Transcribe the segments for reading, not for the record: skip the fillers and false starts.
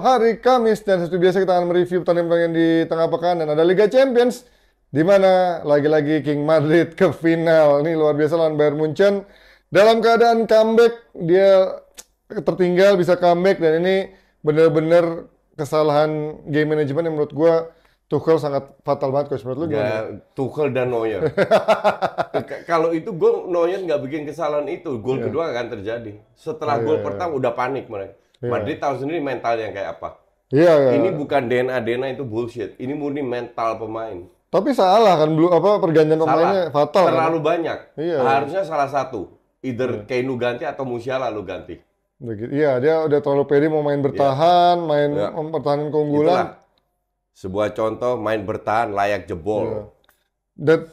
hari Kamis dan seperti biasa kita akan mereview pertandingan di tengah pekan dan ada Liga Champions di mana lagi-lagi King Madrid ke final. Ini luar biasa lawan Bayern Munchen dalam keadaan comeback, dia tertinggal bisa comeback dan ini benar-benar kesalahan game management yang menurut gua Tuchel sangat fatal banget. Coach, menurut lu gimana? Ya, Tuchel dan Neuer. Kalau itu gol, Neuer nggak bikin kesalahan itu, gol kedua akan terjadi. Setelah gol pertama udah panik mereka. Madrid tahu sendiri mental yang kayak apa. Ini bukan DNA itu bullshit. Ini murni mental pemain. Tapi salah kan, pergantian pemainnya fatal. Terlalu kan? banyak. Harusnya salah satu. Either Keinu ganti atau Musiala lu ganti. Iya, dia udah terlalu pede mau main bertahan, main mempertahankan keunggulan. Itulah. Sebuah contoh main bertahan layak jebol.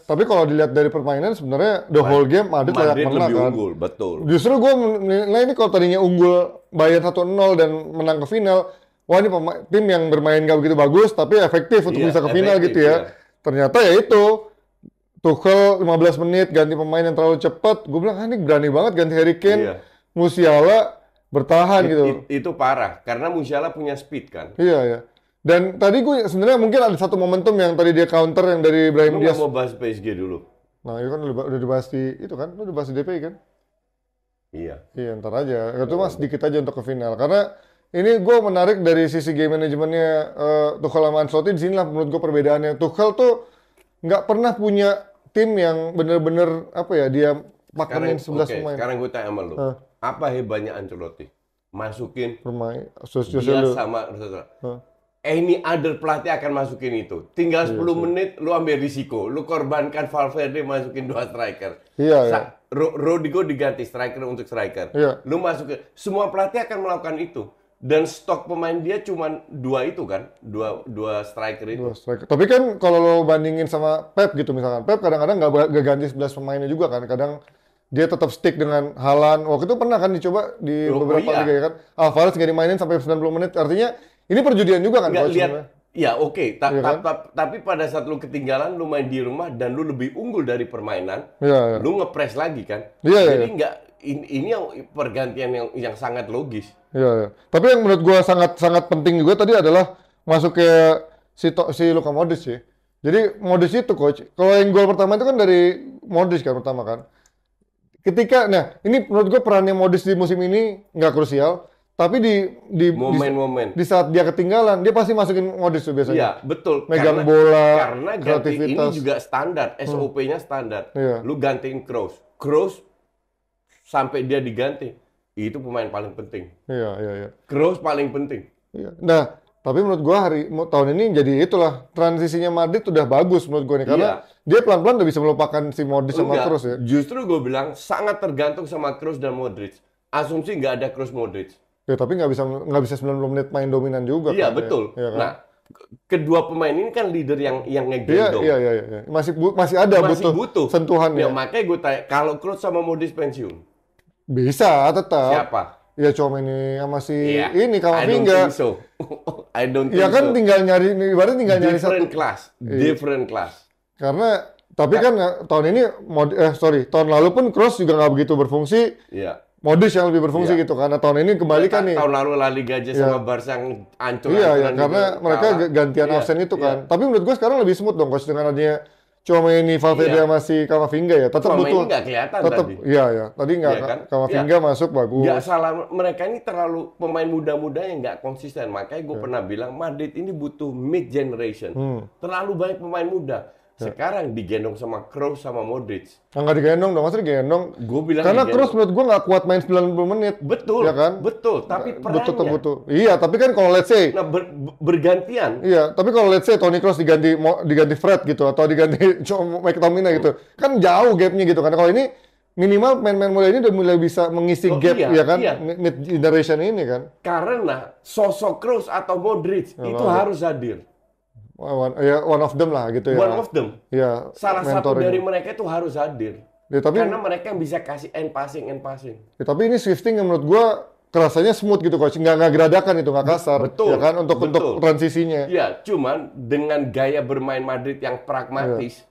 Tapi kalau dilihat dari permainan sebenarnya the whole game Madrid layak menang lebih kan. Unggul, betul. Justru gue menilai ini kalau tadinya unggul Bayern 1-0 dan menang ke final, wah ini tim yang bermain gak begitu bagus tapi efektif untuk bisa ke final gitu ya. Ternyata ya itu Tuchel 15 menit ganti pemain yang terlalu cepat. Gue bilang ini berani banget ganti Harry Kane, Musiala bertahan gitu. Itu parah karena Musiala punya speed kan. Iya. Dan tadi gue sebenarnya mungkin ada satu momentum yang tadi dia counter yang dari Brahim Diaz. Lu mau bahas PSG dulu? Nah, itu kan udah dibahas di itu kan, udah dibahas di DPI kan? Iya, ntar aja. Itu mas sedikit aja untuk ke final. Karena ini gue menarik dari sisi game manajemennya Tuchel sama Ancelotti. Di sini lah menurut gue perbedaannya. Tuchel tuh nggak pernah punya tim yang bener-bener dia pakemin 11 pemain. Sekarang gue tanya sama lu, apa hebatnya Ancelotti? Masukin pemain dia sama any other pelatih akan masukin itu. Tinggal 10 menit, lu ambil risiko. Lu korbankan Valverde masukin 2 striker. Rodrigo diganti striker untuk striker. Lu masukin. Semua pelatih akan melakukan itu. Dan stok pemain dia cuma 2 itu kan. Dua striker itu. Tapi kan kalau lo bandingin sama Pep gitu misalkan. Pep kadang-kadang nggak ganti 11 pemainnya juga kan. Kadang dia tetap stick dengan Haaland. Waktu itu pernah kan dicoba di beberapa liga ya kan. Alvarez nggak dimainin sampai 90 menit. Artinya ini perjudian juga kan? Tapi pada saat lu ketinggalan, lu main di rumah dan lu lebih unggul dari permainan, lu ngepres lagi kan? Jadi ini yang pergantian yang sangat logis. Tapi yang menurut gua sangat penting juga tadi adalah masuk ke si Luka Modric sih. Jadi Modric itu coach, kalau yang gol pertama itu kan dari Modric kan pertama kan. Ini menurut gua perannya Modric di musim ini nggak krusial. Tapi di momen-momen di saat dia ketinggalan, dia pasti masukin Modric tuh biasanya. Iya, betul. Megang bola, karena ganti ini juga standar, SOP-nya standar. Lu gantiin Kroos sampai dia diganti. Itu pemain paling penting. Iya. Kroos paling penting. Iya. Nah, tapi menurut gua tahun ini jadi itulah transisinya Madrid udah bagus menurut gua nih karena dia pelan-pelan udah bisa melupakan si Modric sama Kroos ya. Justru gua bilang sangat tergantung sama Kroos dan Modric. Asumsi nggak ada Kroos Modric. Ya tapi nggak bisa 90 menit main dominan juga. Iya kan, betul. Ya, kan? Nah, kedua pemain ini kan leader yang ngegendong. Iya. Masih ada butuh sentuhan ya. Makanya gue tanya, kalau Kroos sama Modric pensiun? Bisa tetap. Siapa? Ya cuma ini sama si ini Camavinga. I don't think so. Ya kan tinggal nyari satu different class. Karena tapi kan tahun ini tahun lalu pun Kroos juga nggak begitu berfungsi. Iya. Modric yang lebih berfungsi gitu karena tahun ini kembalikan nih. Tahun lalu La Liga aja sama Barca yang hancur. Iya, karena mereka gantian absen itu kan. Tapi menurut gue sekarang lebih smooth dong coach dengan adanya Tchouaméni, Valverde masih Camavinga ya. Tetap butuh. Nggak kelihatan tadi. Iya. Tadi nggak kan? Camavinga masuk bagus. Nggak salah, mereka ini terlalu pemain muda-muda yang nggak konsisten. Makanya gue pernah bilang Madrid ini butuh mid generation. Terlalu banyak pemain muda. Sekarang digendong sama Kroos sama Modric. Nggak digendong dong, maksudnya digendong. Gue bilang karena Kroos menurut gue nggak kuat main 90 menit. Betul, ya kan? Betul, tapi perannya. Butuh. Iya, tapi kan kalau let's say. Nah, bergantian. Iya, tapi kalau let's say Toni Kroos diganti Fred gitu, atau diganti McTominay gitu. Kan jauh gapnya gitu kan. Kalau ini minimal main-main muda ini udah mulai bisa mengisi gap ya kan? Mid generation ini kan. Karena sosok Kroos atau Modric itu harus hadir. One of them lah gitu ya. One of them. Ya, salah satu dari mereka itu harus hadir. Ya, karena mereka yang bisa kasih end passing. Ya, tapi ini shifting yang menurut gua kerasanya smooth gitu coach, nggak geradakan itu, nggak kasar. Betul. Ya kan untuk transisinya. Ya, cuman dengan gaya bermain Madrid yang pragmatis,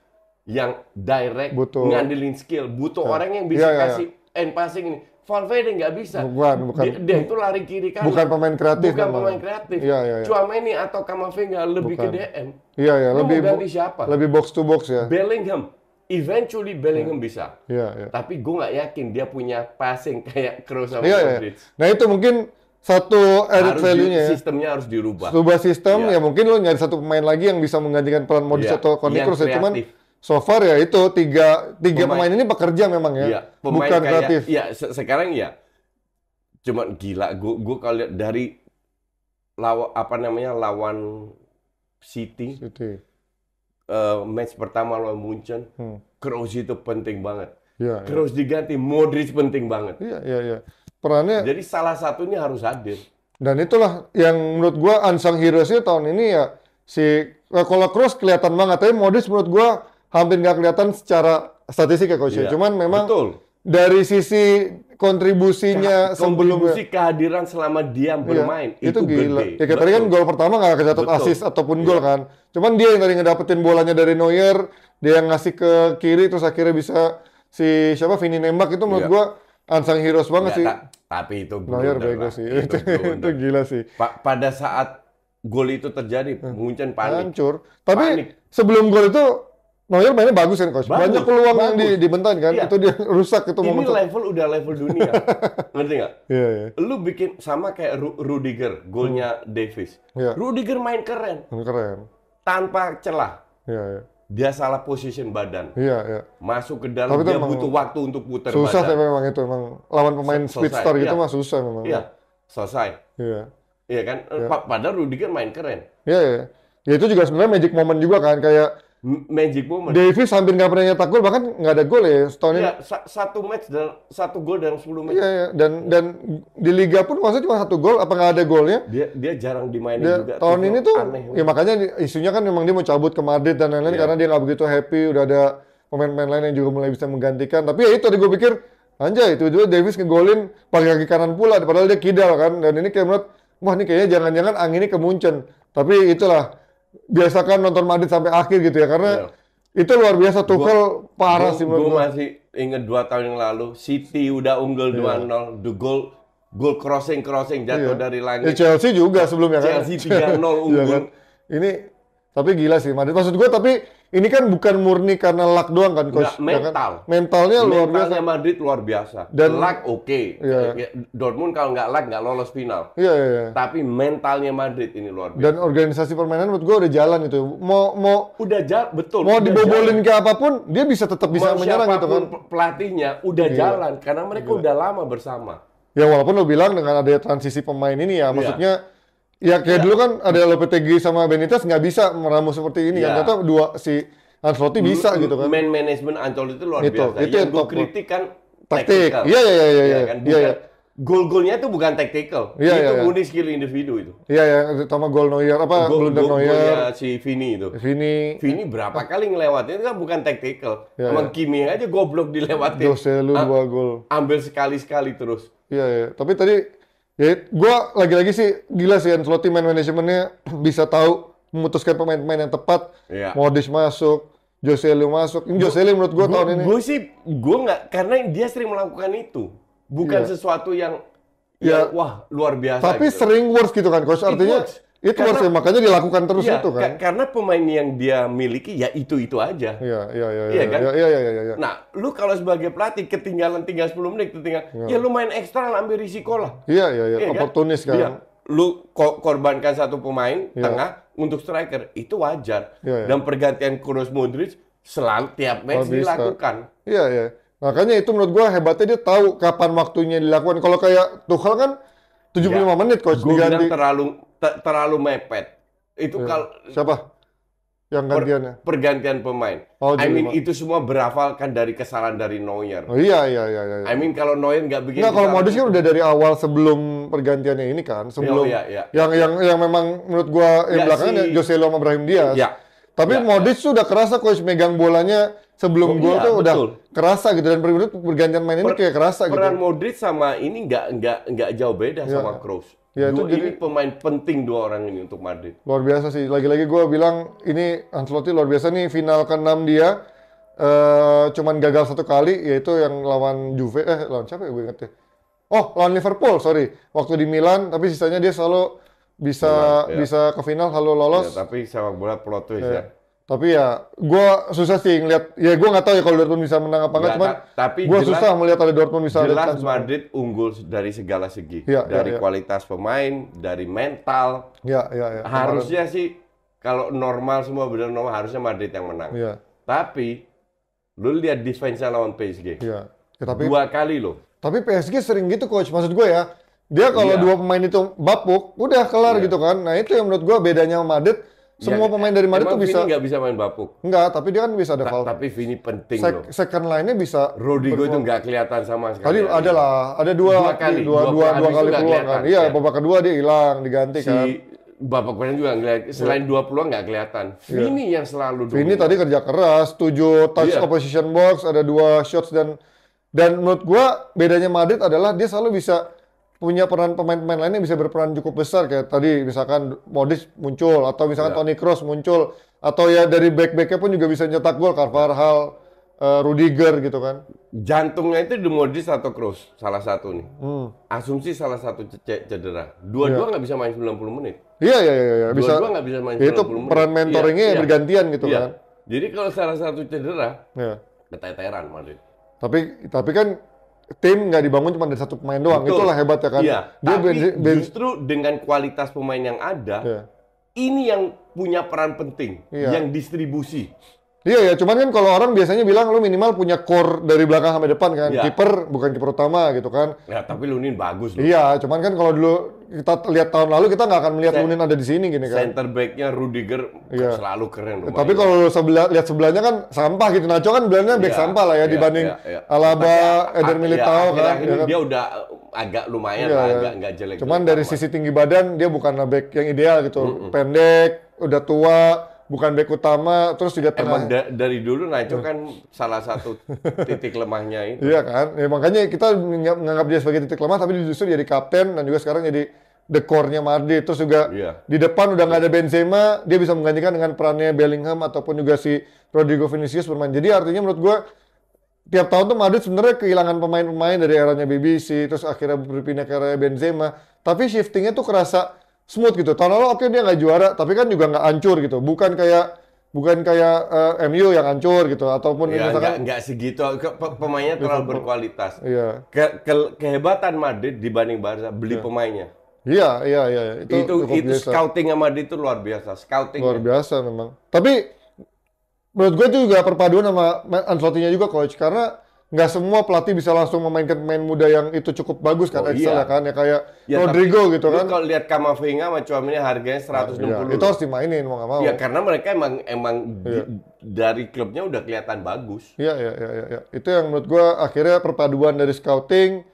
yang direct, ngandelin skill, butuh orang yang bisa kasih end passing ini. Valverde nggak bisa. Bukan. Dia itu lari kiri kanan. Bukan pemain kreatif. Bukan pemain kreatif. Iya. Tchouaméni atau Camavinga lebih ke DM. Iya. Lu mau ganti siapa? Lebih box to box ya. Bellingham. Eventually Bellingham bisa. Iya. Tapi gue nggak yakin dia punya passing kayak Kroos sama Iya. Modric. Nah itu mungkin satu added value-nya. Sistemnya harus dirubah. Rubah sistem ya mungkin lo nyari satu pemain lagi yang bisa menggantikan peran Modric atau Toni Kroos ya. Cuman so far ya itu tiga pemain ini bekerja memang ya. Iya, bukan kreatif. Iya, sekarang ya. Cuman gila, gue kalau lihat dari lawan City. Match pertama lawan Munchen, Kroos itu penting banget. Kroos diganti, Modric penting banget. Iya. Perannya. Jadi salah satunya harus hadir. Dan itulah yang menurut gua unsung heroes-nya tahun ini ya kalau Kroos kelihatan banget, tapi Modric menurut gua hampir nggak kelihatan secara statistik ya Coach. Cuman memang dari sisi kontribusinya kontribusi kehadiran selama dia bermain itu gila. Gede. Ya kayak tadi kan gol pertama nggak kecatat assist ataupun gol kan. Cuman dia yang tadi ngedapetin bolanya dari Neuer, dia yang ngasih ke kiri terus akhirnya bisa Vini nembak itu menurut gua unsung heroes banget sih. Tapi itu Neuer bego sih. Itu gila sih. Pada saat gol itu terjadi, Munchen panik. Hancur. Tapi sebelum gol itu Neuer mainnya bagus kan Coach. Banyak peluang yang dibentain kan. Itu dia rusak itu momentum. Ini udah level dunia. Ngerti nggak? Iya. Lu bikin sama kayak Rudiger, golnya Davies. Rudiger main keren. Tanpa celah. Iya. Dia salah position badan. Iya. Masuk ke dalam, dia butuh waktu untuk putar badan. Susah memang itu. Lawan pemain speedstar gitu mah susah memang. Iya, selesai. Iya kan? Padahal Rudiger main keren. Iya. Ya itu juga sebenarnya magic moment juga kan. Kayak magic moment. Davies hampir nggak pernah nyetak gol, bahkan nggak ada gol ya setahun ini. Satu match dan 1 gol dalam 10 match. Iya. Dan di Liga pun maksudnya cuma 1 gol, apa nggak ada golnya? Dia jarang dimainin juga. Tahun ini tuh, ya makanya isunya kan memang dia mau cabut ke Madrid dan lain-lain karena dia nggak begitu happy, udah ada pemain-pemain lain yang juga mulai bisa menggantikan. Tapi ya itu tadi gue pikir, anjay, itu Davies ngegolin pakai kaki kanan pula, padahal dia kidal kan. Dan ini kayak menurut, wah ini kayaknya jangan-jangan anginnya ke Munchen. Tapi itulah, biasakan nonton Madrid sampai akhir gitu ya, karena itu luar biasa. Tuchel parah sih menurut gue. Gue masih inget 2 tahun yang lalu, City udah unggul 2-0, gol crossing jatuh dari langit. Chelsea juga sebelumnya kan. Chelsea 3-0 unggul. Kan? Ini tapi gila sih Madrid. Maksud gue tapi ini kan bukan murni karena luck doang kan Coach. Mental. Mentalnya luar biasa. Mentalnya Madrid luar biasa. Dan luck oke. Dortmund kalau nggak luck nggak lolos final. Iya. Tapi mentalnya Madrid ini luar biasa. Dan organisasi permainan menurut gue udah jalan itu. Udah jalan, betul. Mau dibobolin ke apapun, dia bisa tetap bisa menyerang gitu kan. Pelatihnya udah jalan karena mereka udah lama bersama. Ya walaupun lo bilang dengan ada transisi pemain ini ya, maksudnya ya kayak dulu kan ada Lopetegui sama Benitez nggak bisa meramu seperti ini kan. Ternyata si Ancelotti bisa gitu kan. Manajemen Ancelotti itu luar biasa. Itu yang gue kritik kan taktik. Iya. Gol-golnya itu bukan tactical. Itu murni skill individu itu. Iya, sama gol Neuer blunder Neuer. Golnya si Vini itu. Vini berapa kali ngelewatin itu kan bukan tactical. Emang Kimi aja goblok dilewatin. Joselu 2 gol. Ambil sekali-sekali terus. Iya. Tapi tadi ya gua lagi-lagi sih gila sih Ancelotti main manajemennya bisa tahu memutuskan pemain-pemain yang tepat. Modric masuk, Joselu masuk. Ini Joselu menurut gua tahun ini. Gue nggak, karena dia sering melakukan itu. Bukan sesuatu yang wah luar biasa. Tapi gitu. Sering works gitu kan Coach. Artinya itu works ya, makanya dilakukan terus itu kan. Karena pemain yang dia miliki ya itu aja. Iya kan? Iya. Nah, lu kalau sebagai pelatih ketinggalan tinggal 10 menit, ya lu main ekstra lah, ambil risiko lah. Iya. Oportunis kan. Iya. Lu korbankan satu pemain tengah untuk striker, itu wajar. Dan pergantian Kroos Modric selalu tiap match dilakukan. Iya. Makanya itu menurut gua hebatnya dia tahu kapan waktunya dilakukan. Kalau kayak Tuchel kan 75 menit Coach diganti. Terlalu mepet. Itu kalau siapa? Yang gantiannya? Pergantian pemain. Itu semua berasal dari kesalahan dari Neuer. Iya. Kalau Neuer nggak begini. Nggak, kalau Modric kan udah dari awal sebelum pergantiannya ini kan, sebelum yang memang menurut gua yang belakangnya Joselu sama Brahim Diaz. Tapi Modric sudah kerasa Coach megang bolanya sebelum gol tuh udah kerasa gitu, dan pergantian main ini kayak kerasa gitu. Peran Modric sama ini nggak jauh beda sama Kroos. Ya, ini pemain penting 2 orang ini untuk Madrid. Luar biasa sih. Lagi-lagi gue bilang ini Ancelotti luar biasa nih. Final ke-6 dia cuman gagal 1 kali, yaitu yang lawan Juve. Lawan siapa ya gue inget ya? Oh, lawan Liverpool, sorry. Waktu di Milan, tapi sisanya dia selalu bisa ke final, selalu lolos. Ya, tapi sepak bola plot twist ya. Tapi ya, gue susah sih ngeliat. Ya gue nggak tahu ya kalau Dortmund bisa menang apa enggak. Cuman gue susah melihat ada Dortmund bisa. Jelas Madrid unggul dari segala segi. Dari kualitas pemain, dari mental. Harusnya sih kalau normal semua benar normal harusnya Madrid yang menang. Tapi lu lihat defense-nya lawan PSG. Tapi 2 kali loh. Tapi PSG sering gitu coach. Maksud gue ya, dia kalau 2 pemain itu bapuk, udah kelar gitu kan. Nah itu yang menurut gue bedanya sama Madrid. Semua pemain dari Madrid tuh bisa. Vini nggak bisa main bapuk. Enggak, tapi dia kan bisa ada foul. Tapi Vini penting loh. Second line-nya bisa. Rodrigo itu nggak kelihatan sama sekali. Tadi ada dua kali peluang kan. Iya, babak kedua dia hilang, diganti kan. Babak kedua juga ngeliat, selain 2 peluang nggak kelihatan. Vini yang selalu Vini tadi kerja keras, 7 touch opposition box, ada 2 shots dan menurut gua bedanya Madrid adalah dia selalu bisa punya peran pemain-pemain lainnya bisa berperan cukup besar kayak tadi misalkan Modric muncul atau misalkan Toni Kroos muncul atau ya dari back-backnya pun juga bisa nyetak gol Carvajal, Rudiger gitu kan. Jantungnya itu di Modric atau Kroos salah satu nih. Asumsi salah satu cedera. Dua-dua nggak bisa main 90 menit. Iya. Bisa. Dua-dua nggak bisa main 90 menit. Itu peran mentoringnya bergantian gitu kan. Jadi kalau salah satu cedera, keteteran Madrid. Tapi kan tim nggak dibangun cuma dari 1 pemain doang. Betul. Itulah hebatnya kan. Dia justru dengan kualitas pemain yang ada, ini yang punya peran penting, yang distribusi. Iya, cuman kan kalau orang biasanya bilang lu minimal punya core dari belakang sampai depan kan. Kiper bukan kiper utama gitu kan. Ya, tapi Lunin bagus loh. Iya, cuman kan kalau dulu kita lihat tahun lalu kita nggak akan melihat Lunin ada di sini gini kan. Center back-nya Rudiger selalu keren loh. Tapi kalau lihat sebelahnya kan sampah gitu. Nacho kan bilangnya back sampah lah ya dibanding Alaba, Eder Militao kan. Dia udah agak lumayan lah, nggak jelek. Cuman dari sisi tinggi badan dia bukan back yang ideal gitu. Pendek, udah tua. Bukan bek utama, terus juga tengah. Emang dari dulu Nacho kan salah satu titik lemahnya itu. Iya kan, ya, makanya kita menganggap dia sebagai titik lemah, tapi justru jadi kapten dan juga sekarang jadi the core-nya Madrid. Terus juga di depan udah nggak ada Benzema, dia bisa menggantikan dengan perannya Bellingham ataupun juga si Rodrigo Vinicius bermain. Jadi artinya menurut gua tiap tahun tuh Madrid sebenarnya kehilangan pemain-pemain dari eranya BBC, terus akhirnya berpindah ke era Benzema. Tapi shiftingnya tuh kerasa smooth gitu. Tahun lalu oke dia nggak juara, tapi kan juga nggak hancur gitu. Bukan kayak MU yang hancur gitu, ataupun misalkan nggak segitu. Pemainnya terlalu berkualitas. Kehebatan Madrid dibanding Barca beli pemainnya. Iya. Itu scouting Madrid itu luar biasa. Scouting luar biasa memang. Tapi menurut gue itu juga perpaduan sama Ancelotti-nya juga coach, karena nggak semua pelatih bisa langsung memainkan pemain muda yang itu cukup bagus kan, Excel ya kan, ya kayak Rodrigo gitu kan. Kalau lihat Camavinga sama Tchouaméni harganya 160. Itu harus dimainin, mau nggak mau. Ya karena mereka emang dari klubnya udah kelihatan bagus. Iya. Itu yang menurut gua akhirnya perpaduan dari scouting,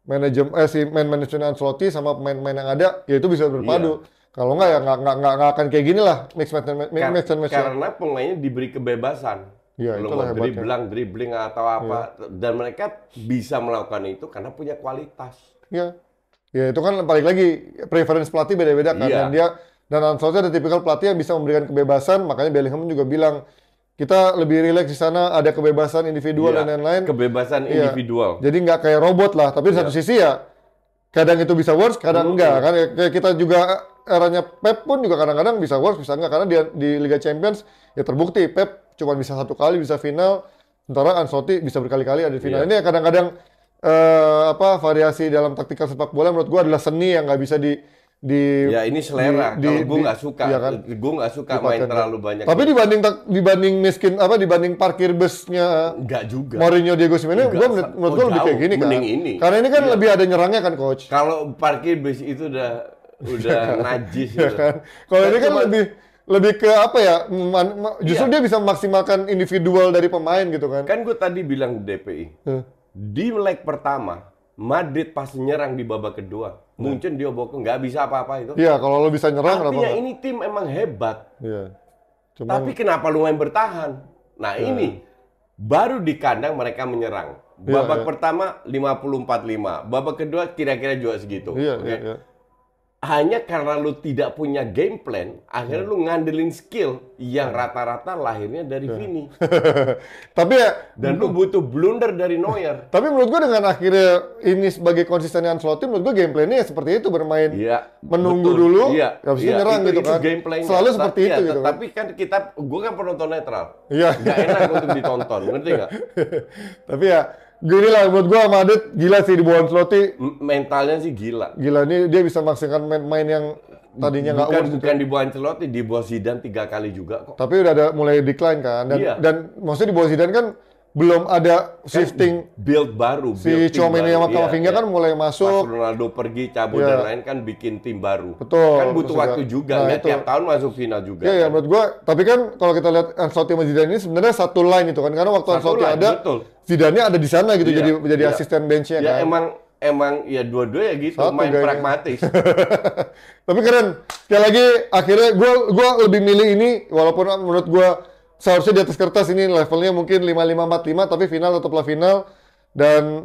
manajemen Ancelotti sama pemain-pemain yang ada, ya itu bisa berpadu. Kalau nggak ya nggak akan kayak gini lah mix and match. Karena pemainnya diberi kebebasan. Lu mau dribbling atau apa, dan mereka bisa melakukan itu karena punya kualitas. Iya. Ya itu kan balik lagi preference pelatih beda-beda kan. Dan Ancelotti ada tipikal pelatih yang bisa memberikan kebebasan, makanya Bellingham juga bilang kita lebih rileks di sana, ada kebebasan individual dan lain-lain. Kebebasan individual. Jadi nggak kayak robot lah, tapi di satu sisi ya kadang itu bisa works, kadang enggak kan. Kayak kita juga eranya Pep pun juga kadang-kadang bisa works, bisa enggak, karena dia di Liga Champions ya terbukti Pep cuma bisa 1 kali bisa final, sementara Ancelotti bisa berkali-kali ada di final. Ini kadang-kadang variasi dalam taktikal sepak bola menurut gua adalah seni yang nggak bisa ya ini selera. Kalau gue nggak suka, gue nggak suka main terlalu banyak. Tapi dibanding parkir busnya nggak juga. Mourinho, Diego Simeone, menurut gue lebih kayak gini kan. Ini. Karena ini kan lebih ada nyerangnya kan coach. Kalau parkir bus itu udah najis. Ya kan. Kalau ini kan lebih ke apa ya? Justru dia bisa memaksimalkan individual dari pemain gitu kan. Kan gue tadi bilang DPI. Di leg pertama Madrid pas nyerang di babak kedua, Munchen diobok nggak bisa apa-apa itu. Iya, kalau lo bisa nyerang. Artinya ini tim emang hebat. Iya. Tapi kenapa lu main bertahan? Nah ini baru di kandang mereka menyerang. Babak pertama 50-45, babak kedua kira-kira juga segitu. Iya. hanya karena lu tidak punya game plan, akhirnya lu ngandelin skill yang rata-rata lahirnya dari Vini. Tapi ya, dan lu butuh blunder dari Neuer. Tapi menurut gua dengan akhirnya ini sebagai konsistennya Ancelotti, menurut gua game plan-nya seperti itu, bermain menunggu dulu, habis itu nyerang gitu kan. Game plan selalu seperti itu gitu kan. Tapi kan gua kan penonton netral. Iya. Nggak enak untuk ditonton, ngerti nggak? Tapi ya, gini lah menurut gua Madrid gila sih di bawah Ancelotti. Mentalnya sih gila. Gila, ini dia bisa maksimalkan main yang tadinya nggak bukan di bawah Ancelotti, di bawah Zidane 3 kali juga kok. Tapi udah ada mulai decline kan, dan maksudnya di bawah Zidane kan belum ada shifting build baru. Si Tchouaméni sama Camavinga kan mulai masuk. Pas Ronaldo pergi cabut dan lain kan bikin tim baru. Betul. Kan butuh waktu juga, nggak tiap tahun masuk final juga. Iya, menurut gua. Tapi kan kalau kita lihat Ancelotti sama Zidane ini sebenarnya satu line itu kan, karena waktu Ancelotti ada, Zidane ada di sana gitu, jadi asisten benchnya kan. Ya emang ya dua-dua ya gitu, main pragmatis. Tapi keren. Sekali lagi akhirnya gua lebih milih ini, walaupun menurut gua seharusnya di atas kertas ini levelnya mungkin 5-5-4-5, tapi final tetaplah final. Dan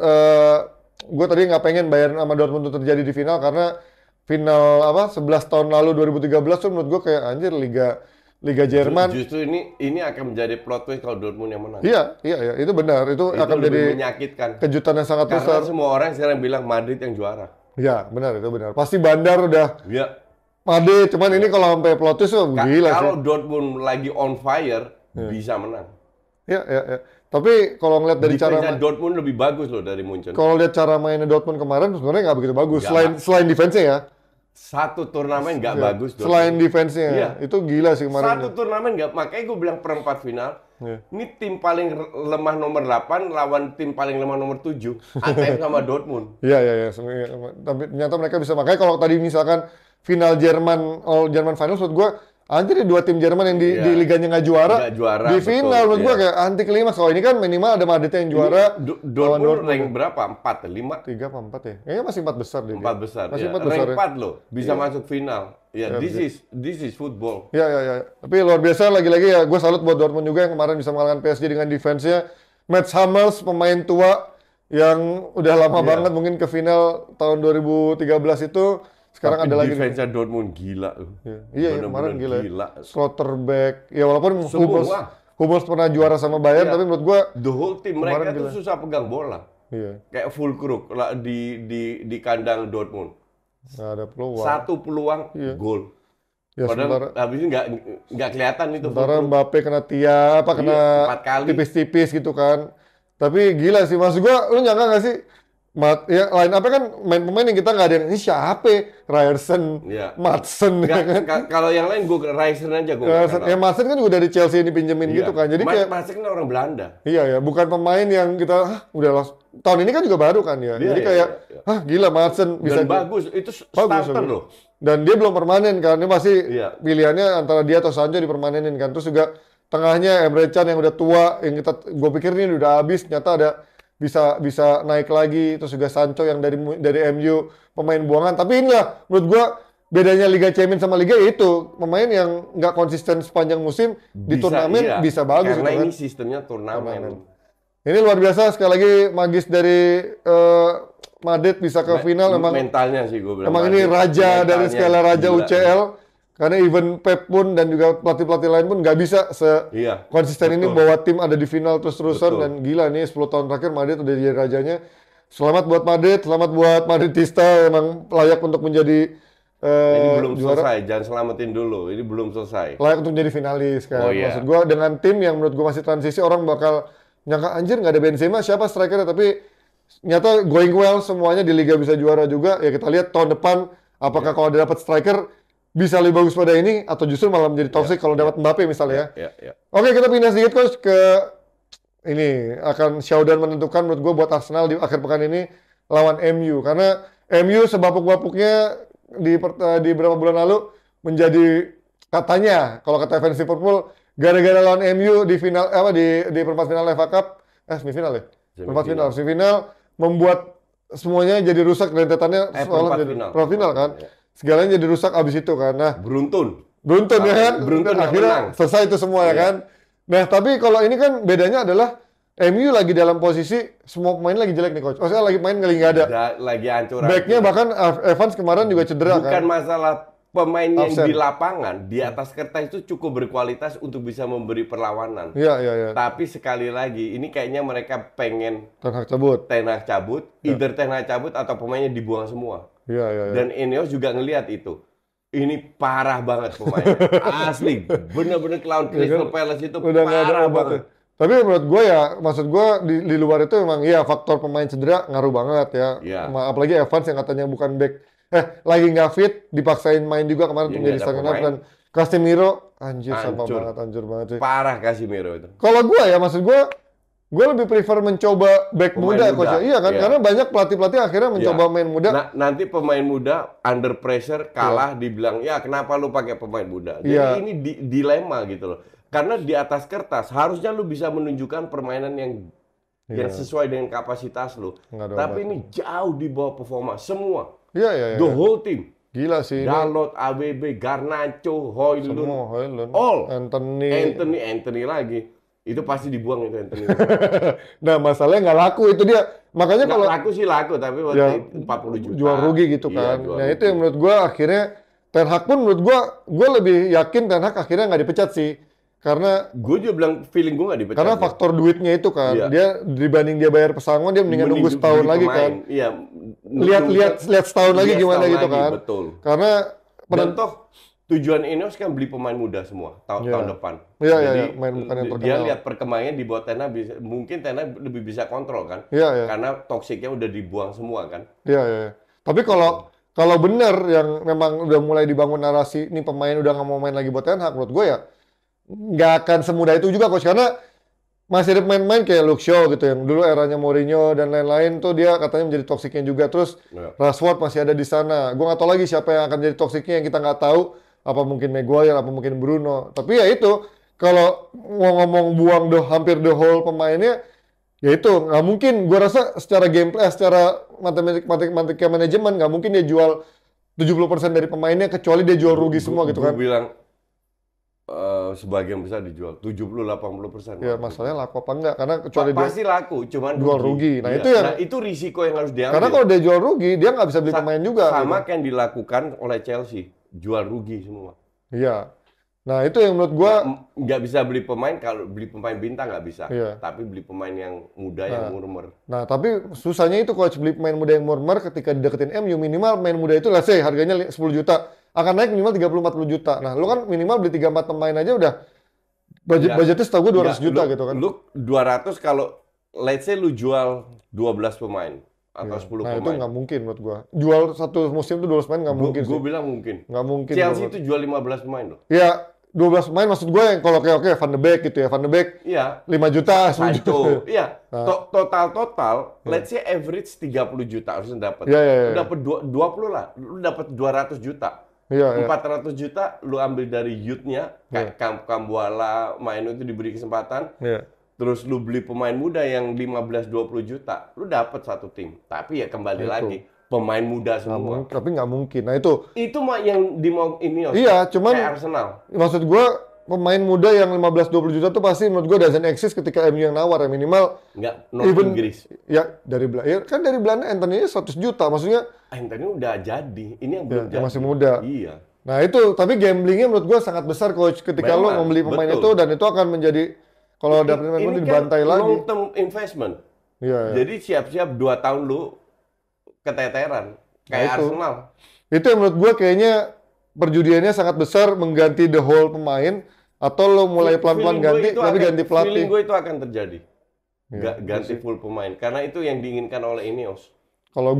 gue tadi nggak pengen Bayern sama Dortmund itu terjadi di final, karena final 11 tahun lalu 2013 tuh menurut gue kayak anjir Liga Jerman. Justru ini akan menjadi plot twist kalau Dortmund yang menang. Iya, itu benar. Itu akan menjadi menyakitkan. Kejutan yang sangat besar. Karena semua orang sekarang bilang Madrid yang juara. Iya, benar, itu benar. Pasti Bandar udah. Iya. Madrid, cuman ini kalau sampai plot twist gila sih. Kalau Dortmund lagi on fire, bisa menang. Ya. Tapi kalau ngeliat dari cara Dortmund lebih bagus loh dari Munchen. Kalau lihat cara mainnya Dortmund kemarin sebenarnya nggak begitu bagus. Selain defense-nya ya. Satu turnamen nggak bagus. Dortmund. Selain defense-nya, itu gila sih kemarin. Satu turnamen nggak, makanya gue bilang perempat final. Ini tim paling lemah nomor 8 lawan tim paling lemah nomor 7. ATM sama Dortmund. Iya. Tapi ternyata mereka bisa. Makanya kalau tadi misalkan final Jerman, All-Jerman Finals, menurut gue anjir dua tim Jerman yang di liganya nggak juara, di final menurut gua kayak anti klimaks. Kalau ini kan minimal ada Madrid yang juara. Dortmund rank berapa? 4, 5? 3 apa 4 ya? Kayaknya masih 4 besar deh. 4 besar. Masih 4 besar. Rank 4 loh, bisa masuk final. Ya, this is football. Ya. Tapi luar biasa lagi-lagi ya, gua salut buat Dortmund juga yang kemarin bisa mengalahkan PSG dengan defense-nya. Mats Hummels, pemain tua yang udah lama banget mungkin ke final tahun 2013 itu. Sekarang tapi ada lagi defense Dortmund gila. Iya, kemarin gila. Slotterbeck. Ya walaupun Hummels pernah juara sama Bayern, tapi menurut gua the whole team mereka tuh susah pegang bola. Iya. Kayak full crook di kandang Dortmund. Nggak ada peluang. Satu peluang gol. Ya, padahal habis ini nggak kelihatan itu. Sementara Mbappe kena kena tipis-tipis gitu kan. Tapi gila sih, maksud gua lu nyangka nggak sih? Lain apa kan pemain yang kita nggak ada yang ini siapa? Ryerson, Madsen. Kalau yang lain gue Ryerson aja gue. Madsen kan juga dari Chelsea dipinjemin gitu kan. Jadi kayak Madsen kan orang Belanda. Iya, bukan pemain yang kita udah tahun ini kan juga baru kan ya. Jadi kayak gila Madsen bisa. Dan bagus, itu starter loh. Dan dia belum permanen kan. Ini masih pilihannya antara dia atau Sancho dipermanenin kan. Terus juga tengahnya Emre Can yang udah tua, yang gue pikir ini udah habis, ternyata ada bisa naik lagi. Terus juga Sancho yang dari MU pemain buangan. Tapi inilah menurut gua bedanya Liga Champions sama Liga itu pemain yang nggak konsisten sepanjang musim di turnamen bisa bagus. Karena gitu, ini sistemnya turnamen. Ini luar biasa, sekali lagi magis dari Madrid bisa ke final. Emang mentalnya sih gue bilang. Emang ini raja dari skala raja UCL. Karena even Pep pun dan juga pelatih-pelatih lain pun nggak bisa konsisten ini bawa tim ada di final terus-terusan. Dan gila nih 10 tahun terakhir Madrid udah jadi rajanya. Selamat buat Madrid, selamat buat Madridista, emang layak untuk menjadi ini belum selesai, jangan selamatin dulu. Ini belum selesai. Layak untuk jadi finalis kan. Maksud gue dengan tim yang menurut gue masih transisi, orang bakal nyangka anjir nggak ada Benzema, siapa strikernya, tapi ternyata going well semuanya di Liga bisa juara juga. Ya kita lihat tahun depan apakah kalau dia dapat striker bisa lebih bagus pada ini atau justru malah menjadi toxic kalau dapat Mbappe misalnya. Oke, kita pindah sedikit coach ke ini akan showdown menentukan menurut gue buat Arsenal di akhir pekan ini lawan MU, karena MU sebapuk-bapuknya di beberapa bulan lalu menjadi katanya kalau kata fans Liverpool gara-gara lawan MU di final di perempat final FA Cup semifinal ya semifinal membuat semuanya jadi rusak rentetannya soalnya jadi perempat final kan. Segalanya jadi rusak abis itu kan. Nah, beruntun ya kan. Beruntun akhirnya selesai itu semua ya kan. Nah, tapi kalau ini kan bedanya adalah MU lagi dalam posisi semua pemain lagi jelek nih coach. Maksudnya lagi main nggak ada. Lagi hancur. Backnya bahkan Evans kemarin juga cedera. Bukan kan. masalah pemain yang Absen. di lapangan, di atas kertas itu cukup berkualitas untuk bisa memberi perlawanan. Iya. Tapi sekali lagi, ini kayaknya mereka pengen Ten Hag cabut. either Ten Hag cabut atau pemainnya dibuang semua. Iya. Dan Ineos juga ngelihat itu. Ini parah banget pemainnya. Asli, bener-bener lawan Crystal Palace itu udah parah banget. Tapi menurut gue ya, maksud gue di luar itu memang ya faktor pemain cedera ngaruh banget ya. Apalagi Evans yang katanya bukan back, lagi nggak fit, dipaksain main juga kemarin untuk jadi starting lineup. Dan Casemiro, hancur banget sih. Parah Casemiro itu. Kalau gue ya, maksud gue lebih prefer mencoba back muda coach. Iya kan, karena banyak pelatih-pelatih akhirnya mencoba main muda. Nanti pemain muda under pressure kalah, dibilang ya kenapa lu pakai pemain muda. Jadi ini dilema gitu loh. Karena di atas kertas harusnya lu bisa menunjukkan permainan yang sesuai dengan kapasitas lu. Tapi ini jauh di bawah performa semua. Iya. The whole team. Gila sih. Dalot, ABB, Garnacho, Højlund, all. Anthony lagi. Itu pasti dibuang itu Anthony. Nah, masalahnya nggak laku itu dia. Makanya kalau laku sih laku, tapi waktu 40 juta. Jual rugi gitu kan. Nah, itu yang menurut gua akhirnya Ten Hag pun menurut gua lebih yakin Ten Hag akhirnya nggak dipecat sih. Karena gue juga bilang feeling gue nggak dipecat. Karena faktor duitnya itu kan, dia dibanding dia bayar pesangon dia mendingan nunggu setahun lagi kan. Iya. Lihat setahun lagi gimana gitu kan. Betul. Karena dan toh tujuan Ineos kan beli pemain muda semua tahun depan. Iya. Main bukan yang terkenal. Dia lihat perkembangannya di bawah Ten Hag mungkin Ten Hag lebih bisa kontrol kan. Iya. Karena toksiknya udah dibuang semua kan. Iya. Tapi kalau benar yang memang udah mulai dibangun narasi ini pemain udah nggak mau main lagi buat Ten Hag, menurut gue ya nggak akan semudah itu juga coach, karena masih ada pemain-pemain kayak Luke Shaw gitu yang dulu eranya Mourinho dan lain-lain tuh dia katanya menjadi toksiknya juga. Terus Rashford masih ada di sana. Gue nggak tahu lagi siapa yang akan jadi toksiknya yang kita nggak tahu. Apa mungkin Maguire, apa mungkin Bruno. Tapi ya itu kalau mau ngomong buang hampir the whole pemainnya, ya itu nggak mungkin. Gue rasa secara gameplay, secara matematika manajemen nggak mungkin dia jual 70% dari pemainnya kecuali dia jual rugi semua gitu kan. Gue bilang sebagian besar dijual 70-80%. Ya masalahnya laku apa enggak, karena kecuali pasti laku, cuman jual rugi. Nah itu risiko yang harus diambil. Karena kalau dia jual rugi dia nggak bisa beli pemain juga. Sama gitu. Yang dilakukan oleh Chelsea, jual rugi semua. Iya. Nah itu yang menurut gua nggak bisa beli pemain, kalau beli pemain bintang nggak bisa. Tapi beli pemain yang muda yang murmer. Nah tapi susahnya itu coach, beli pemain muda yang murmer ketika dideketin MU minimal pemain muda itu let's say harganya 10 juta. Akan naik minimal 30-40 juta. Nah, lu kan minimal beli 3-4 pemain aja udah budgetnya setahu gue 200 juta gitu kan. Lu 200 kalau let's say lu jual 12 pemain atau 10 pemain. Nah, itu nggak mungkin menurut gua. Jual satu musim itu 12 pemain nggak mungkin sih. Gue bilang mungkin. Nggak mungkin. Chelsea itu jual 15 pemain loh. Iya, 12 pemain maksud gue yang kalau oke Van de Beek gitu ya. Van de Beek 5 juta, 10 juta. Iya. Total let's say average 30 juta harusnya dapat. Iya. Lu dapat 20 lah. Lu dapat 200 juta. 400 juta lu ambil dari youth-nya, kayak Kambuala, Maino itu diberi kesempatan. Terus lu beli pemain muda yang 15-20 juta, lu dapat satu tim. Tapi ya kembali lagi, pemain muda semua. Tapi nggak mungkin. Nah itu mah yang dimau ini. Iya, cuman kayak Arsenal. Maksud gua pemain muda yang 15-20 juta tuh pasti menurut gua doesn't exist ketika MU yang nawar ya, minimal. Nggak, Inggris. Ya dari Belanda. Ya, kan dari Belanda Anthony 100 juta, maksudnya. Anthony udah jadi, ini yang belum jadi. Masih muda. Iya. Nah itu, tapi gamblingnya menurut gua sangat besar coach ketika lo membeli pemain itu, dan itu akan menjadi kalau dapat pemain itu dibantai lagi. Long term investment. Iya. Jadi siap-siap 2 tahun lu keteteran kayak Arsenal. Itu yang menurut gua kayaknya perjudiannya sangat besar, mengganti the whole pemain, atau lo mulai pelan-pelan ganti tapi ganti pelatih. Feeling gue itu akan terjadi. Ganti full pemain karena itu yang diinginkan oleh Ineos. Kalau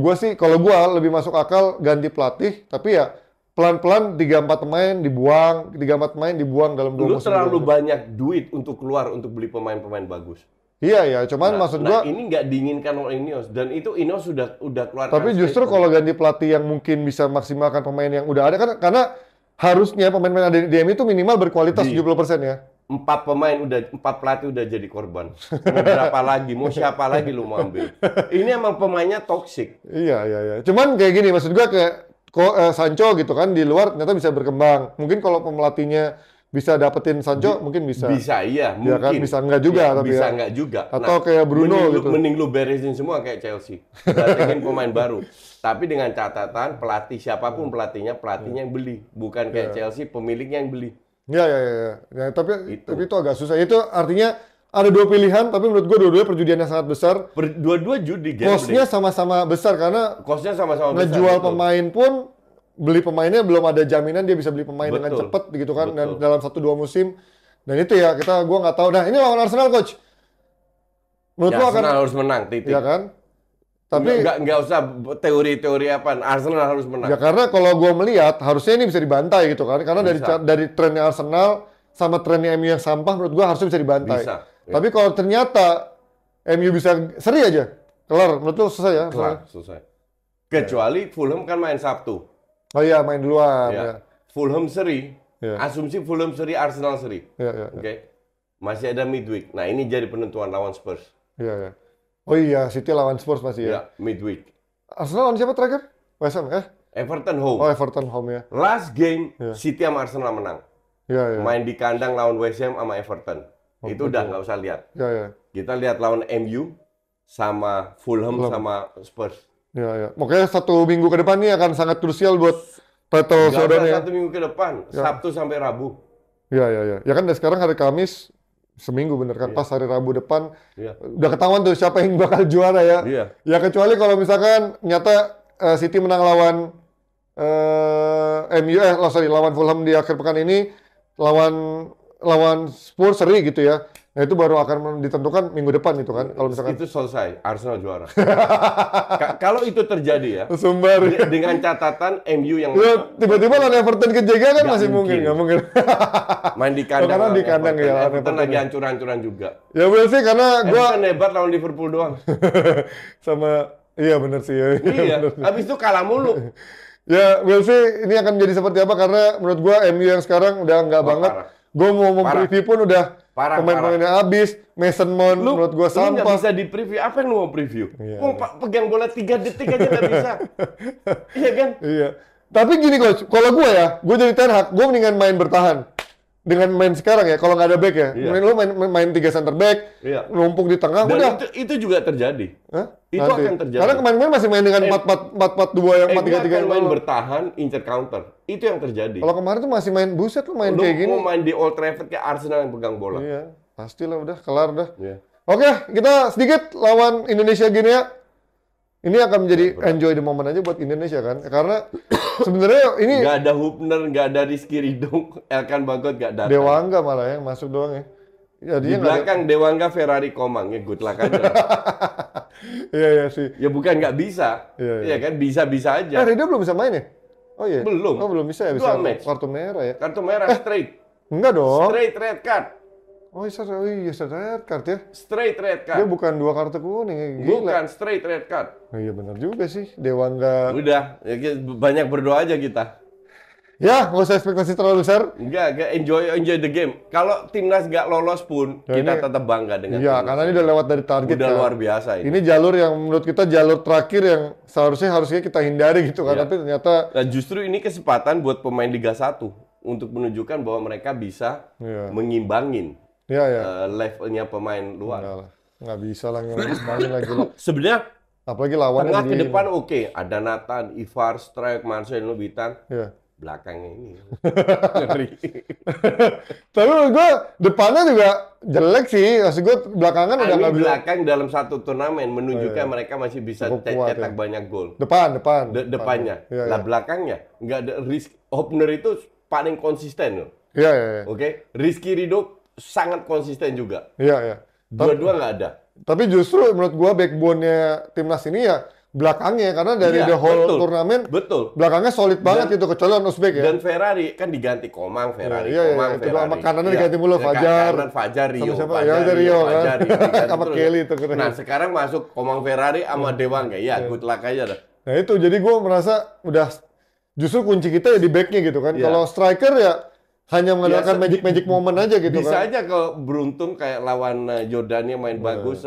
gua lebih masuk akal ganti pelatih, tapi ya pelan-pelan 3-4 pemain dibuang, 3-4 pemain dibuang dalam 2 musim. Lu terlalu banyak duit untuk keluar untuk beli pemain-pemain bagus. Iya, cuman maksud gua ini nggak diinginkan oleh Ineos, dan itu Ineos sudah keluar. Tapi justru kalau ganti pelatih yang mungkin bisa maksimalkan pemain yang udah ada, kan karena harusnya pemain-pemain ada di DM itu minimal berkualitas 70% ya. 4 pelatih udah jadi korban. Mau berapa lagi? Mau siapa lagi lu mau ambil? Ini emang pemainnya toksik. Iya. Cuman kayak gini, maksud gua kayak Sancho gitu kan di luar ternyata bisa berkembang. Mungkin kalau pelatihnya bisa dapetin Sancho, mungkin bisa. Bisa, iya, Ya kan, mungkin. bisa enggak juga, Ya, tapi bisa ya. enggak juga. Atau kayak Bruno gitu. Mending lu beresin semua kayak Chelsea. Datengin pemain baru. Tapi dengan catatan pelatih, siapapun pelatihnya yang beli. Bukan kayak Chelsea, pemiliknya yang beli. Ya. Ya, tapi itu agak susah. Itu artinya ada dua pilihan, tapi menurut gue dua-duanya perjudian yang sangat besar. Dua-dua judi. Cost-nya sama-sama besar, karena cost-nya sama-sama besar. Ngejual pemain pun, beli pemainnya belum ada jaminan dia bisa beli pemain dengan cepat gitu kan, dan dalam 1-2 musim. Dan itu ya, gue nggak tahu. Nah, ini lawan Arsenal, Coach. Menurut ya, Arsenal harus menang, titik. Ya kan? Tapi nggak usah teori-teori apa, Arsenal harus menang. Ya karena kalau gue melihat harusnya ini bisa dibantai gitu kan, karena dari trennya Arsenal sama trennya MU yang sampah, menurut gue harusnya bisa dibantai. Bisa, ya. Tapi kalau ternyata MU bisa seri aja, kelar. Menurut lu selesai ya? Kelar, selesai. Kecuali Fulham kan main Sabtu. Oh iya, main duluan. Ya. Ya. Fulham seri, Ya. asumsi Fulham seri, Arsenal seri. Ya. Oke. Masih ada midweek. Nah, ini jadi penentuan lawan Spurs. Iya. Oh iya, City lawan Spurs masih ya. Ya, midweek. Arsenal lawan siapa terakhir? West Ham Everton home. Oh, Everton home ya. Last game, City sama Arsenal menang. Iya. Main di kandang lawan West Ham sama Everton. Itu udah nggak usah lihat. Iya. Kita lihat lawan MU sama Fulham sama Spurs. Iya. Makanya 1 minggu ke depan ini akan sangat krusial buat title showdown ya. 1 minggu ke depan, Sabtu sampai Rabu. Iya. Ya kan dari sekarang hari Kamis, seminggu bener kan, pas hari Rabu depan udah ketahuan tuh siapa yang bakal juara ya. Iya. Ya kecuali kalau misalkan nyata City menang lawan MU lawan Fulham di akhir pekan ini, lawan Spurs seri gitu ya. Nah itu baru akan ditentukan minggu depan itu kan, kalau misalkan itu selesai, Arsenal juara. Kalau itu terjadi ya, sumber dengan catatan MU yang tiba-tiba lawan Everton kejaga kan masih mungkin, nggak mungkin. Main di kandang, karena di kandang ya. Everton lagi hancur-hancuran juga. Ya bener sih, karena Everton hebat lawan Liverpool doang. Sama, iya bener sih. Iya, habis itu kalah mulu. Ya, we'll see ini akan menjadi seperti apa, karena menurut gua MU yang sekarang udah nggak banget. Gua mau preview pun udah pemain-pemainnya habis. Mason Mount menurut gua sampah. Lu nggak bisa di preview. Apa yang lu mau preview? Pegang bola 3 detik aja nggak bisa. Iya kan? Iya. Tapi gini Coach, kalau gua ya, gua jadi Ten Hag, gua mendingan main bertahan. Dengan main sekarang ya, kalau nggak ada back ya. Mending lu main 3 center back, numpuk di tengah, dan udah. Itu juga terjadi. Itu Nanti. akan terjadi. Karena kemarin masih main dengan 4-4-2 yang 4-3-3 yang main bertahan, incer counter. Itu yang terjadi. Kalau kemarin tuh masih main buset lu main kayak gini. Mau main di Old Trafford kayak Arsenal yang pegang bola. Iya, pastilah udah kelar dah. Iya. Oke, kita sedikit lawan Indonesia Guinea. Ini akan menjadi enjoy the moment aja buat Indonesia kan. Karena sebenarnya ini nggak ada Hubner, nggak ada Rizky Ridho, Elkan Bagot nggak datang. Dewangga malah yang masuk doang ya. Di belakang Dewangga, Ferrari, Komang, ya good luck aja. Iya sih. Ya bukan nggak bisa, iya kan bisa-bisa aja. Ridho belum bisa main ya? Oh iya. Belum. Oh belum bisa ya, bisa kartu merah ya? Kartu merah straight. Enggak dong. Straight red card. Oh iya red card ya? Straight red card. Dia bukan 2 kartu kuning ya? Gila. Bukan, straight red card. Oh, iya benar juga sih, Dewangga. Udah, ya, banyak berdoa aja kita. Ya, nggak usah ekspektasi terlalu besar. Enggak, enjoy the game. Kalau timnas nggak lolos pun, ya, kita tetap bangga dengan iya, karena ini udah lewat dari target. Udah kan. luar biasa ini. Ini jalur yang menurut kita jalur terakhir yang harusnya kita hindari gitu kan. Tapi ternyata nah, justru ini kesempatan buat pemain Liga 1 untuk menunjukkan bahwa mereka bisa mengimbangin levelnya pemain luar. Nggak bisa lah ngimbangin lagi. Sebenarnya apalagi lawannya tengah ke depan oke. Ada Nathan, Ivar, Strike, Marcelo, Witan. Belakangnya ini ngeri. Tapi menurut gue depannya juga jelek sih. Maksud gue belakangan udah nggak bisa. Belakang dalam satu turnamen menunjukkan mereka masih bisa cetak banyak gol. Depannya. Lah belakangnya nggak ada risk. Hopner itu paling konsisten loh. Iya. Oke. Rizky Ridho sangat konsisten juga. Iya. Dua-dua nggak ada. Tapi justru menurut gua backbone-nya timnas ini ya belakangnya, karena dari the whole turnamen belakangnya solid banget gitu, kecuali lawan Uzbek ya. Dan Ferrari kan diganti Komang, Ferrari. Sama kanannya diganti mulu Fajar. Kanan Fajar, Rio. Rio sama Kelly itu. Nah sekarang masuk Komang, Ferrari sama Dewangga. Ya good luck aja dah. Nah itu jadi gua merasa udah justru kunci kita ya di backnya gitu kan. Kalau striker ya hanya mengandalkan magic moment aja gitu bisa kan. aja kalau beruntung kayak lawan Jordania main bagus,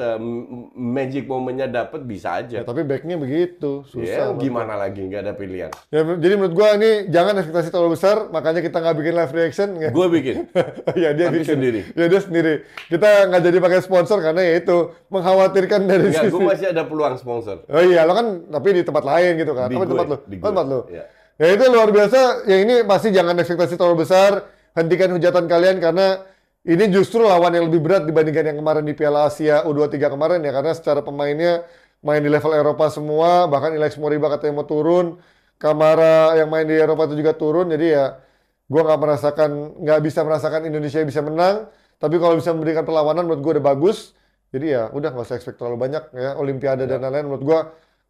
magic momennya dapat bisa aja. Ya, tapi backnya begitu, susah. Ya, gimana lagi, nggak ada pilihan. Ya, jadi menurut gua ini jangan ekspektasi terlalu besar, makanya kita nggak bikin live reaction. Gue bikin. Ya dia Tapi bikin sendiri. Ya dia sendiri. Kita nggak jadi pakai sponsor karena ya itu mengkhawatirkan dari Enggak, sisi. gue masih ada peluang sponsor. Oh iya, lo kan tapi di tempat lain gitu kan. Di Apa gue, tempat lo? di gue. Tempat lo. Ya. Ya itu luar biasa. Ya ini pasti jangan ekspektasi terlalu besar. Hentikan hujatan kalian karena ini justru lawan yang lebih berat dibandingkan yang kemarin di Piala Asia U23 kemarin ya, karena secara pemainnya main di level Eropa semua, bahkan Ilex Moriba katanya mau turun, Kamara yang main di Eropa itu juga turun, jadi ya gue nggak bisa merasakan Indonesia bisa menang, tapi kalau bisa memberikan perlawanan menurut gue udah bagus, jadi ya udah nggak usah expect terlalu banyak ya, Olimpiade dan lain-lain. Menurut gue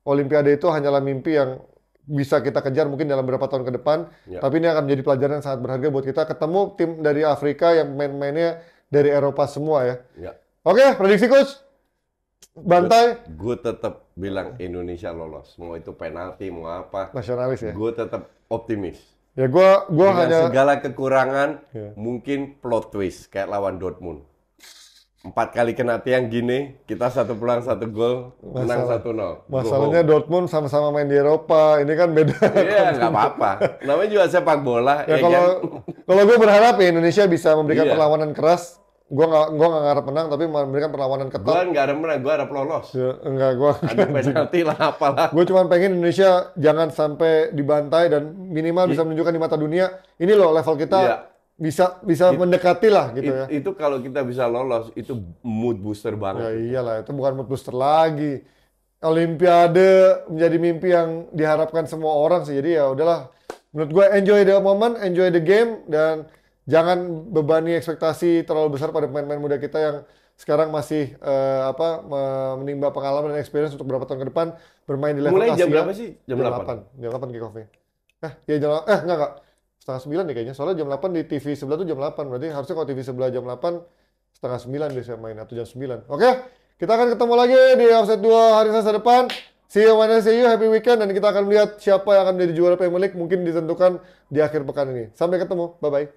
Olimpiade itu hanyalah mimpi yang bisa kita kejar mungkin dalam beberapa tahun ke depan. Tapi ini akan menjadi pelajaran yang sangat berharga buat kita. Ketemu tim dari Afrika yang main-mainnya dari Eropa semua ya. Oke, prediksi coach? Bantai? Gue tetap bilang Indonesia lolos. Mau itu penalti, mau apa. Nasionalis ya? Gue tetap optimis. Ya gua dengan hanya segala kekurangan, mungkin plot twist kayak lawan Dortmund. 4 kali kena tiang gini, kita 1 peluang 1 gol, menang 1-0. Masalahnya Dortmund sama-sama main di Eropa, ini kan beda. Iya, nggak apa-apa. Namanya juga sepak bola. Ya, kan? kalau gue berharap ya Indonesia bisa memberikan perlawanan keras. Gue nggak ngarep menang, tapi memberikan perlawanan ketat. Gue nggak harap menang, gue harap lolos. Ya, enggak, gue. Ada penalti lah, apalah. Gue cuma pengen Indonesia jangan sampai dibantai dan minimal bisa menunjukkan di mata dunia. Ini loh level kita. Bisa mendekati lah gitu ya. Itu kalau kita bisa lolos, itu mood booster banget. Ya iyalah, itu bukan mood booster lagi. Olimpiade menjadi mimpi yang diharapkan semua orang sih. Jadi ya udahlah. Menurut gue enjoy the moment, enjoy the game, dan jangan bebani ekspektasi terlalu besar pada pemain-pemain muda kita yang sekarang masih menimba pengalaman dan experience untuk beberapa tahun ke depan bermain di level Mulai Asia. jam berapa sih? Jam 8? Jam 8 kick off-nya. Enggak. Setengah 9 nih kayaknya, soalnya jam 8 di TV sebelah tuh jam 8, berarti harusnya kalau TV sebelah jam 8, setengah 9 biasanya main, atau jam 9. Oke, kita akan ketemu lagi di Offside 2 hari Selasa depan. See you, happy weekend, dan kita akan melihat siapa yang akan menjadi juara Premier League, mungkin ditentukan di akhir pekan ini. Sampai ketemu, bye-bye.